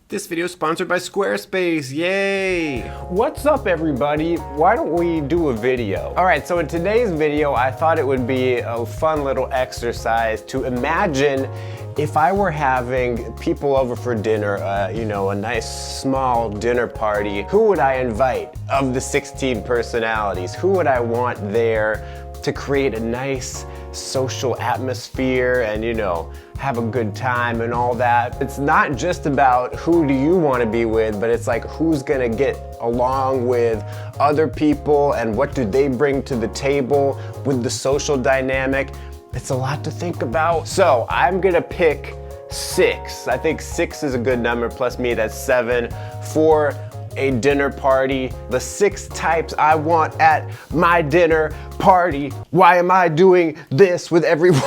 This video is sponsored by Squarespace, yay! What's up everybody? Why don't we do a video? Alright, so in today's video, I thought it would be a fun little exercise to imagine if I were having people over for dinner, a nice small dinner party, who would I invite of the 16 personalities? Who would I want there to create a nice social atmosphere and, have a good time and all that? It's not just about who do you want to be with, but it's like who's gonna get along with other people and what do they bring to the table with the social dynamic. It's a lot to think about. So I'm gonna pick 6. I think 6 is a good number, plus me, that's 7, for a dinner party. The 6 types I want at my dinner party. Why am I doing this with everyone?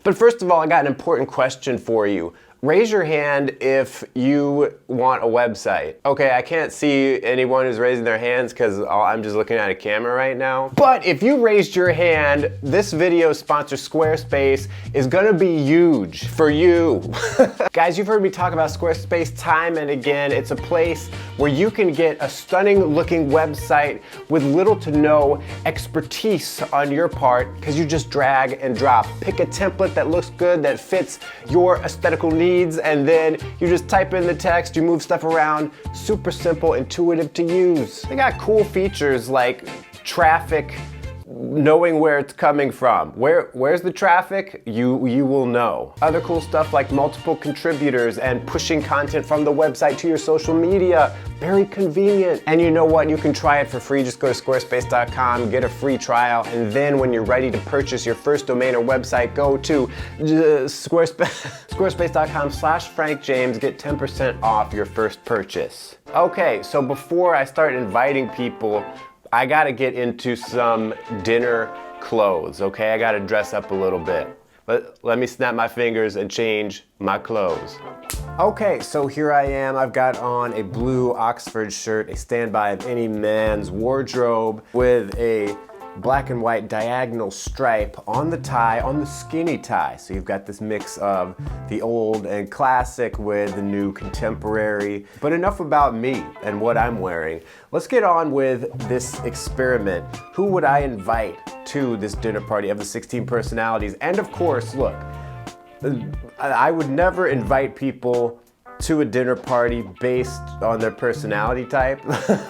But first of all, I got an important question for you. Raise your hand if you want a website. Okay, I can't see anyone who's raising their hands because I'm just looking at a camera right now. But if you raised your hand, this video sponsor Squarespace is gonna be huge for you. Guys, you've heard me talk about Squarespace time and again. It's a place where you can get a stunning looking website with little to no expertise on your part because you just drag and drop. Pick a template that looks good, that fits your aesthetical needs, and then you just type in the text, you move stuff around. Super simple, intuitive to use. They got cool features like traffic, knowing where it's coming from. Where's the traffic? You will know. Other cool stuff like multiple contributors and pushing content from the website to your social media. Very convenient. And you know what? You can try it for free. Just go to squarespace.com, get a free trial, and then when you're ready to purchase your first domain or website, go to squarespace.com/FrankJames, get 10% off your first purchase. Okay, so before I start inviting people, I gotta get into some dinner clothes, okay? I gotta dress up a little bit. Let me snap my fingers and change my clothes. Okay, so here I am. I've got on a blue Oxford shirt, a standby of any man's wardrobe, with a black and white diagonal stripe on the tie, on the skinny tie. So you've got this mix of the old and classic with the new contemporary. But enough about me and what I'm wearing. Let's get on with this experiment. Who would I invite to this dinner party of the 16 personalities? And of course, look, I would never invite people to a dinner party based on their personality type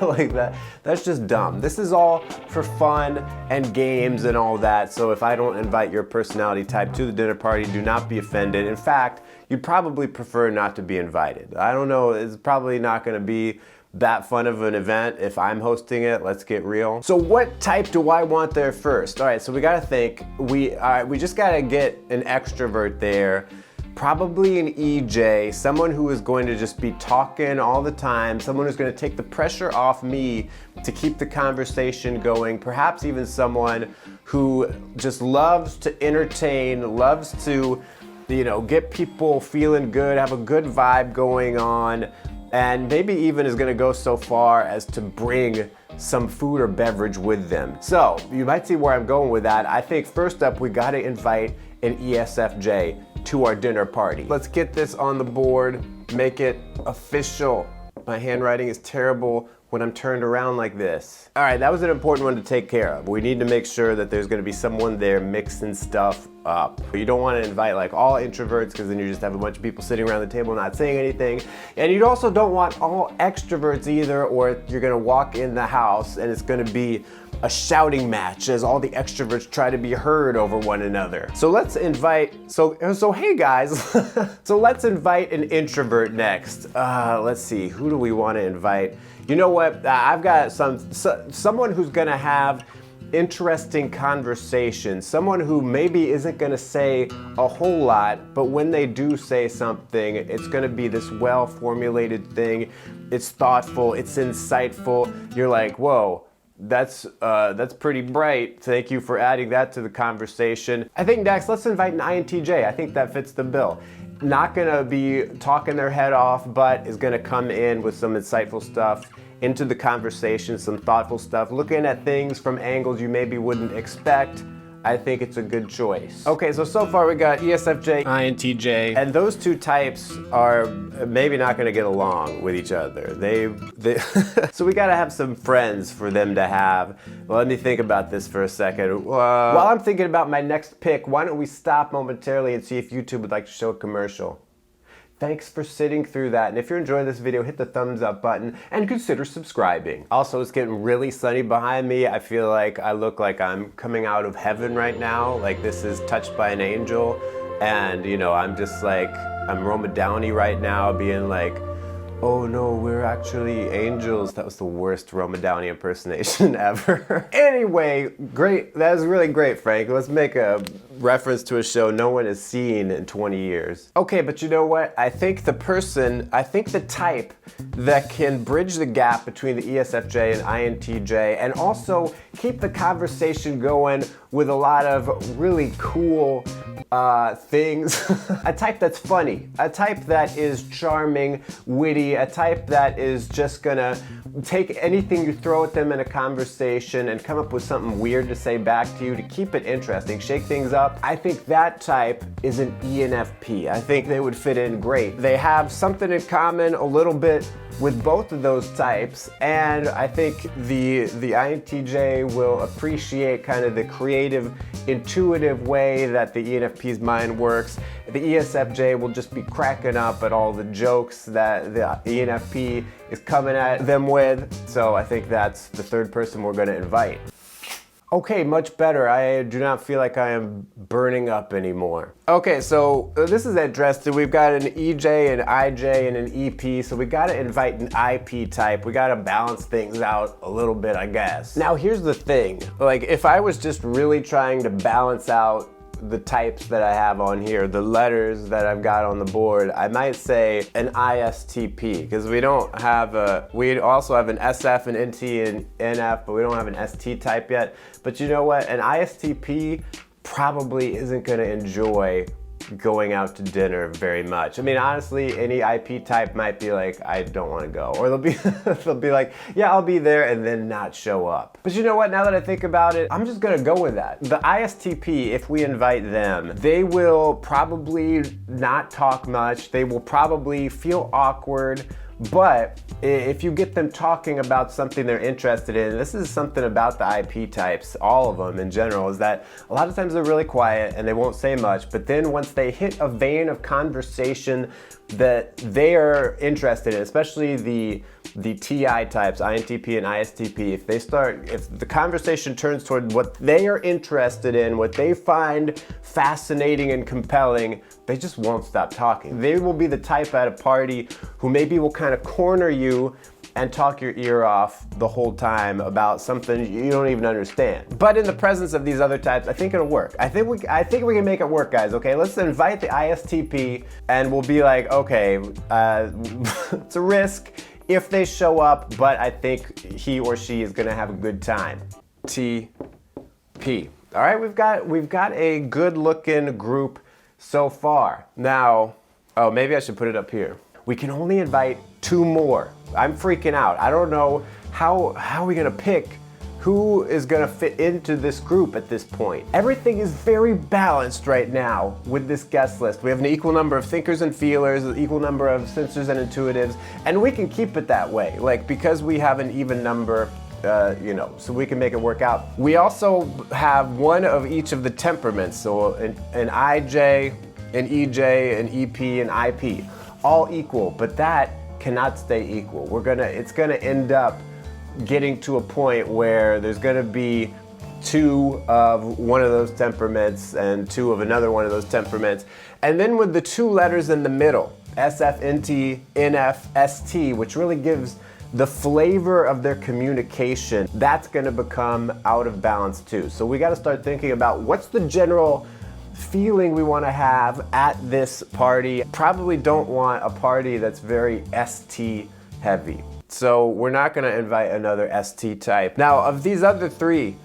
like that. That's just dumb. This is all for fun and games and all that. So if I don't invite your personality type to the dinner party, do not be offended. In fact, you'd probably prefer not to be invited. I don't know, it's probably not gonna be that fun of an event if I'm hosting it. Let's get real. So what type do I want there first? All right, so we gotta think. We just gotta get an extrovert there. Probably an EJ, someone who is going to just be talking all the time, someone who's going to take the pressure off me to keep the conversation going, perhaps even someone who just loves to entertain, loves to, get people feeling good, have a good vibe going on, and maybe even is going to go so far as to bring some food or beverage with them. So you might see where I'm going with that. I think first up, we got to invite an ESFJ to our dinner party. Let's get this on the board, make it official. My handwriting is terrible when I'm turned around like this. All right, that was an important one to take care of. We need to make sure that there's gonna be someone there mixing stuff up. You don't wanna invite like all introverts because then you just have a bunch of people sitting around the table not saying anything. And you also don't want all extroverts either, or you're gonna walk in the house and it's gonna be a shouting match as all the extroverts try to be heard over one another. So let's invite, so hey guys, so let's invite an introvert next. Let's see, who do we want to invite? You know what, I've got someone who's gonna have interesting conversation, someone who maybe isn't gonna say a whole lot, but when they do say something, it's gonna be this well-formulated thing. It's thoughtful, it's insightful. You're like, whoa, that's pretty bright. Thank you for adding that to the conversation. I think next, let's invite an INTJ. I think that fits the bill. Not gonna be talking their head off, but is gonna come in with some insightful stuff into the conversation, some thoughtful stuff, looking at things from angles you maybe wouldn't expect. I think it's a good choice. Okay, so far we got ESFJ, INTJ. and those two types are maybe not gonna get along with each other. They so we gotta have some friends for them to have. Well, let me think about this for a second. While I'm thinking about my next pick, why don't we stop momentarily and see if YouTube would like to show a commercial. Thanks for sitting through that, and if you're enjoying this video, hit the thumbs up button and consider subscribing. Also, it's getting really sunny behind me. I feel like I look like I'm coming out of heaven right now, like this is Touched by an Angel, and you know, I'm just like, I'm Roma Downey right now being like, oh no, we're actually angels. That was the worst Roma Downey impersonation ever. Anyway, great, that was really great, Frank. Let's make a reference to a show no one has seen in 20 years. Okay, but you know what? I think the type that can bridge the gap between the ESFJ and INTJ and also keep the conversation going with a lot of really cool things. A type that's funny, a type that is charming, witty, a type that is just gonna take anything you throw at them in a conversation and come up with something weird to say back to you to keep it interesting, shake things up. I think that type is an ENFP. I think they would fit in great. They have something in common a little bit with both of those types, and I think the INTJ will appreciate kind of the creative, intuitive way that the ENFP's mind works. The ESFJ will just be cracking up at all the jokes that the ENFP is coming at them with. So I think that's the third person we're going to invite. Okay, much better. I do not feel like I am burning up anymore. Okay, so this is addressed to, we've got an EJ, an IJ, and an EP, so we gotta invite an IP type. We gotta balance things out a little bit, I guess. Now here's the thing, like if I was just really trying to balance out the types that I have on here, the letters that I've got on the board, I might say an ISTP, because we also have an SF, an NT, and NF, but we don't have an ST type yet. But you know what? An ISTP probably isn't gonna enjoy going out to dinner very much. I mean, honestly, any IP type might be like, I don't want to go. Or they'll be like, yeah, I'll be there, and then not show up. But you know what, now that I think about it, I'm just gonna go with that. The ISTP, if we invite them, they will probably not talk much. They will probably feel awkward. But if you get them talking about something they're interested in, this is something about the IP types, all of them in general, is that a lot of times they're really quiet and they won't say much, but then once they hit a vein of conversation that they are interested in, especially the TI types, INTP and ISTP, if the conversation turns toward what they are interested in, what they find fascinating and compelling, they just won't stop talking. They will be the type at a party who maybe will kind of corner you and talk your ear off the whole time about something you don't even understand. But in the presence of these other types, I think it'll work. I think we can make it work, guys, okay? Let's invite the ISTP and we'll be like, okay, it's a risk if they show up, but I think he or she is gonna have a good time. TP. All right, we've got a good looking group so far. Now, oh, maybe I should put it up here. We can only invite 2 more. I'm freaking out. I don't know how are we gonna pick who is gonna fit into this group at this point. Everything is very balanced right now with this guest list. We have an equal number of thinkers and feelers, an equal number of sensors and intuitives, and we can keep it that way. Like, because we have an even number, so we can make it work out. We also have one of each of the temperaments, so an IJ, an EJ, an EP, and IP, all equal, but that cannot stay equal. It's gonna end up getting to a point where there's gonna be 2 of one of those temperaments and 2 of another one of those temperaments. And then with the 2 letters in the middle, SF, NT, NF, ST, which really gives the flavor of their communication, that's gonna become out of balance too. So we gotta start thinking about what's the general feeling we want to have at this party. Probably don't want a party that's very ST heavy. So we're not gonna invite another ST type. Now, of these other 3,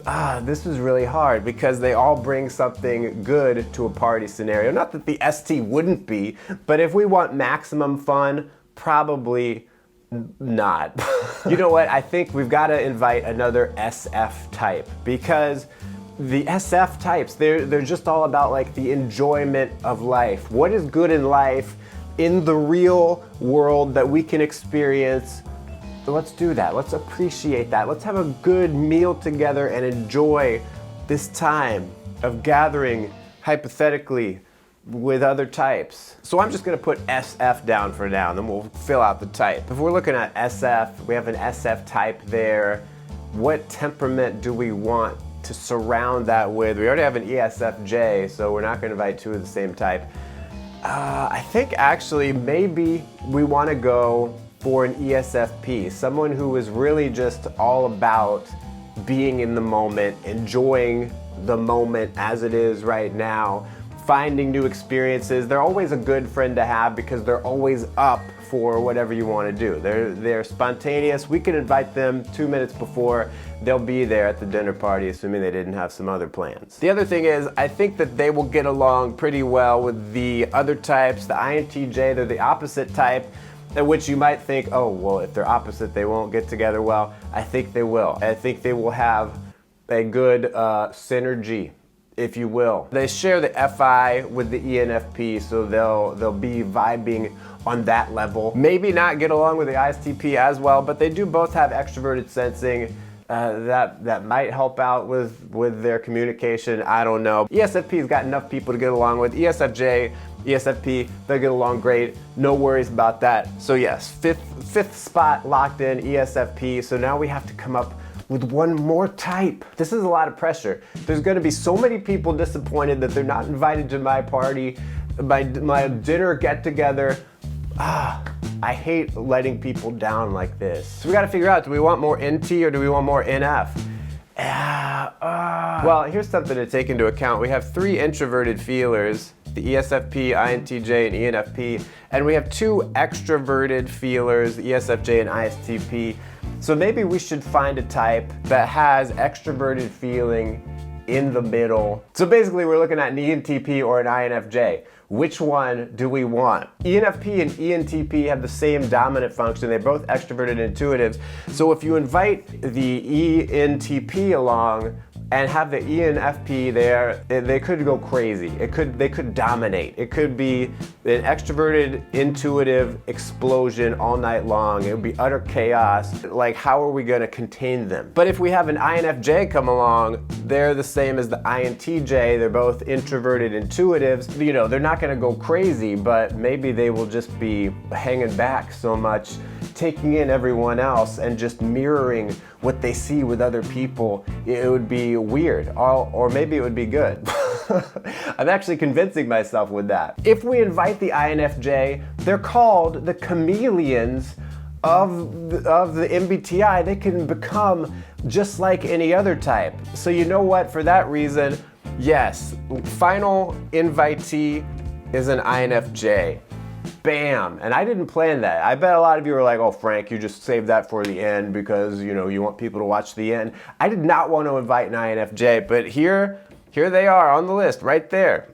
this is really hard because they all bring something good to a party scenario. Not that the ST wouldn't be, but if we want maximum fun, probably not. You know what? I think we've got to invite another SF type because the SF types, they're just all about like the enjoyment of life. What is good in life in the real world that we can experience? Let's do that. Let's appreciate that. Let's have a good meal together and enjoy this time of gathering hypothetically with other types. So I'm just gonna put SF down for now, and then we'll fill out the type. If we're looking at SF, we have an SF type there. What temperament do we want to surround that with? We already have an ESFJ, so we're not gonna invite two of the same type. I think actually maybe we wanna go for an ESFP, someone who is really just all about being in the moment, enjoying the moment as it is right now, finding new experiences. They're always a good friend to have because they're always up for whatever you want to do. They're spontaneous. We can invite them 2 minutes before. They'll be there at the dinner party, assuming they didn't have some other plans. The other thing is, I think that they will get along pretty well with the other types. The INTJ, they're the opposite type, in which you might think, oh, well, if they're opposite, they won't get together well. I think they will. I think they will have a good synergy, if you will. They share the FI with the ENFP, so they'll be vibing on that level. Maybe not get along with the ISTP as well, but they do both have extroverted sensing. That might help out with their communication. I don't know. ESFP's got enough people to get along with. ESFJ, ESFP, they'll get along great. No worries about that. So yes, fifth spot locked in, ESFP. So now we have to come up with one more type. This is a lot of pressure. There's gonna be so many people disappointed that they're not invited to my party, my dinner get together. I hate letting people down like this. So we gotta figure out, do we want more NT or do we want more NF? Well, here's something to take into account. We have 3 introverted feelers, the ESFP, INTJ, and ENFP, and we have 2 extroverted feelers, the ESFJ and ISTP. So maybe we should find a type that has extroverted feeling in the middle. So basically we're looking at an ENTP or an INFJ. Which one do we want? ENFP and ENTP have the same dominant function. They're both extroverted intuitives. So if you invite the ENTP along and have the ENFP there, they could go crazy. They could dominate. It could be an extroverted, intuitive explosion all night long. It would be utter chaos. Like, how are we gonna contain them? But if we have an INFJ come along, they're the same as the INTJ. They're both introverted intuitives. You know, they're not gonna go crazy, but maybe they will just be hanging back so much, taking in everyone else and just mirroring what they see with other people. It would be weird, or maybe it would be good. I'm actually convincing myself with that. If we invite the INFJ, they're called the chameleons of the MBTI. They can become just like any other type. So you know what, for that reason, yes, final invitee is an INFJ. Bam, and I didn't plan that. I bet a lot of you are like, oh Frank, you just saved that for the end because you want people to watch the end. I did not want to invite an INFJ, but here they are on the list, right there.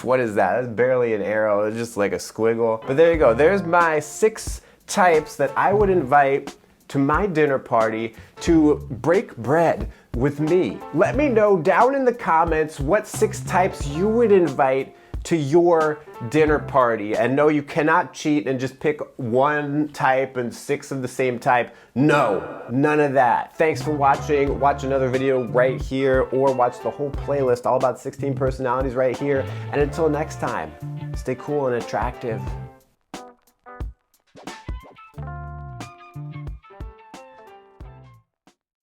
What is that? That's barely an arrow, it's just like a squiggle. But there you go, there's my 6 types that I would invite to my dinner party to break bread with me. Let me know down in the comments what 6 types you would invite to your dinner party. And no, you cannot cheat and just pick one type and 6 of the same type. No, none of that. Thanks for watching. Watch another video right here or watch the whole playlist all about 16 personalities right here. And until next time, stay cool and attractive.